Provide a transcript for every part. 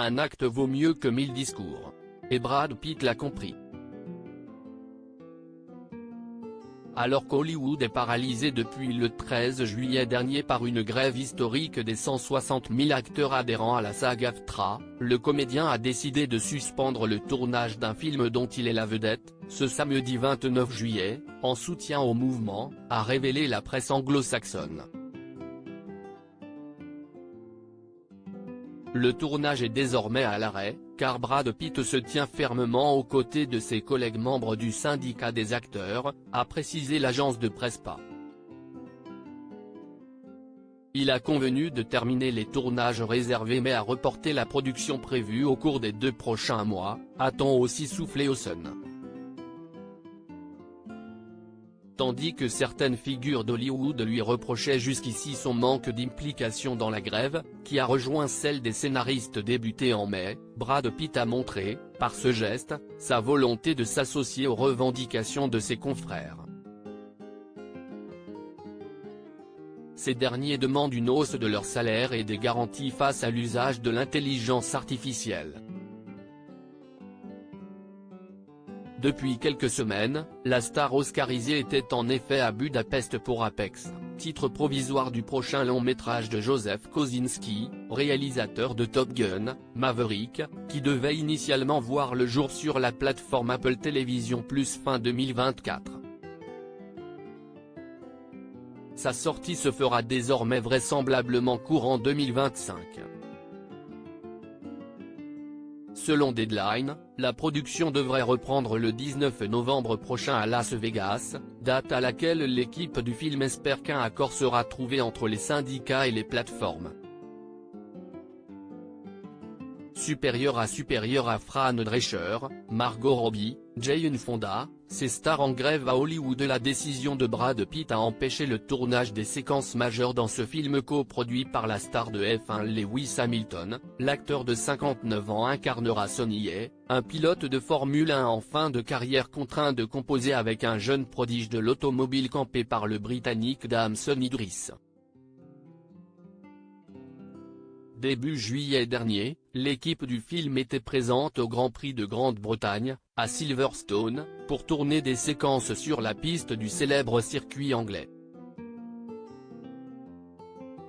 Un acte vaut mieux que 1000 discours. Et Brad Pitt l'a compris. Alors qu'Hollywood est paralysé depuis le 13 juillet dernier par une grève historique des 160 000 acteurs adhérents à la SAG-AFTRA, le comédien a décidé de suspendre le tournage d'un film dont il est la vedette, ce samedi 29 juillet, en soutien au mouvement, a révélé la presse anglo-saxonne. Le tournage est désormais à l'arrêt, car Brad Pitt se tient fermement aux côtés de ses collègues membres du syndicat des acteurs, a précisé l'agence de presse PA. Il a convenu de terminer les tournages réservés mais a reporté la production prévue au cours des 2 prochains mois, a-t-on aussi soufflé au Sun. Tandis que certaines figures d'Hollywood lui reprochaient jusqu'ici son manque d'implication dans la grève, qui a rejoint celle des scénaristes débutés en mai, Brad Pitt a montré, par ce geste, sa volonté de s'associer aux revendications de ses confrères. Ces derniers demandent une hausse de leur salaire et des garanties face à l'usage de l'intelligence artificielle. Depuis quelques semaines, la star oscarisée était en effet à Budapest pour Apex, titre provisoire du prochain long-métrage de Joseph Kosinski, réalisateur de Top Gun, Maverick, qui devait initialement voir le jour sur la plateforme Apple TV+ fin 2024. Sa sortie se fera désormais vraisemblablement courant 2025. Selon Deadline, la production devrait reprendre le 19 novembre prochain à Las Vegas, date à laquelle l'équipe du film espère qu'un accord sera trouvé entre les syndicats et les plateformes. Supérieur à Fran Drescher, Margot Robbie, Jane Fonda, ces stars en grève à Hollywood. La décision de Brad Pitt a empêché le tournage des séquences majeures dans ce film coproduit par la star de F1 Lewis Hamilton. L'acteur de 59 ans incarnera Sonny Hay, un pilote de Formule 1 en fin de carrière contraint de composer avec un jeune prodige de l'automobile campé par le Britannique Damson Idris. Début juillet dernier, l'équipe du film était présente au Grand Prix de Grande-Bretagne, à Silverstone, pour tourner des séquences sur la piste du célèbre circuit anglais.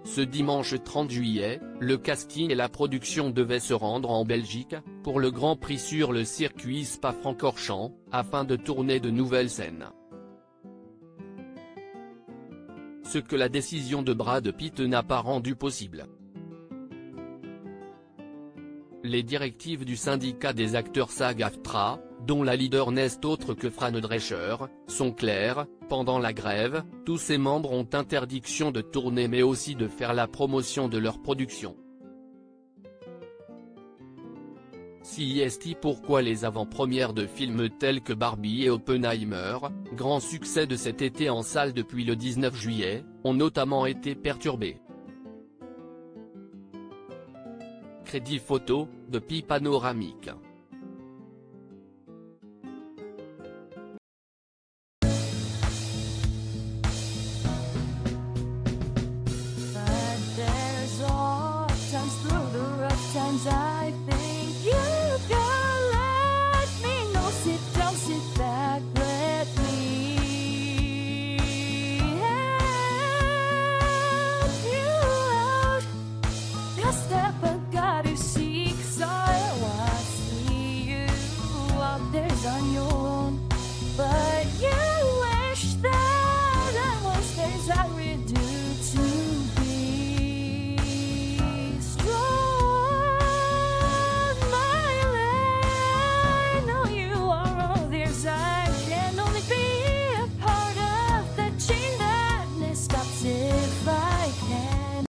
Ce dimanche 30 juillet, le casting et la production devaient se rendre en Belgique, pour le Grand Prix sur le circuit Spa-Francorchamps, afin de tourner de nouvelles scènes. Ce que la décision de Brad Pitt n'a pas rendu possible. Les directives du syndicat des acteurs SAG-AFTRA, dont la leader n'est autre que Fran Drescher, sont claires: pendant la grève, tous ses membres ont interdiction de tourner mais aussi de faire la promotion de leur production. CIST. Pourquoi les avant-premières de films tels que Barbie et Oppenheimer, grand succès de cet été en salle depuis le 19 juillet, ont notamment été perturbées. Crédit photo, de Pi Panoramique.